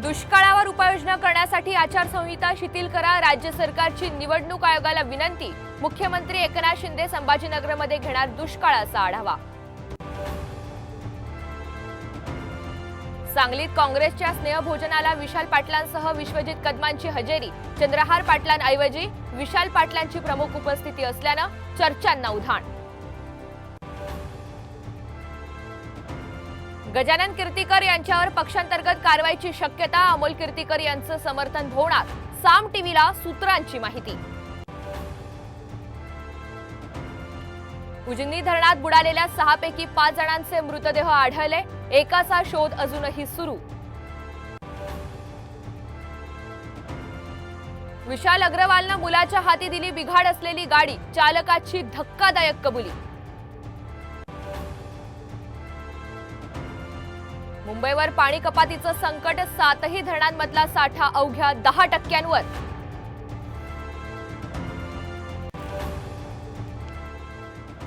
दुष्काळावर उपाययोजना करण्यासाठी आचारसंहिता शिथिल करा, राज्य सरकारची निवडणूक आयोगाला विनंती। मुख्यमंत्री एकनाथ शिंदे संभाजीनगरमध्ये घेणार दुष्काळाचा आढावा। सांगलीत काँग्रेसच्या स्नेहभोजनाला विशाल पाटलांसह विश्वजित कदमांची हजेरी। चंद्रहार पाटलांऐवजी विशाल पाटलांची प्रमुख उपस्थिती असल्यानं चर्चांना उधाण। गजानन कीर्तिकर यांच्यावर पक्षांतर्गत कारवाईची शक्यता, अमोल कीर्तिकर यांचं समर्थन होणार। साम टीव्हीला सूत्रांची माहिती। उजनी धरणात बुडालेल्या 6 पैकी 5 जणांचे मृतदेह आढळले, एकाचा शोध अजूनही सुरू। विशाल अग्रवालनं मुलाच्या हाती दिली बिघाड असलेली गाडी, चालकाची धक्कादायक कबुली। मुंबईवर पाणी कपातीचं संकट, 7ही धरणांमधला साठा अवघ्या 10%वर।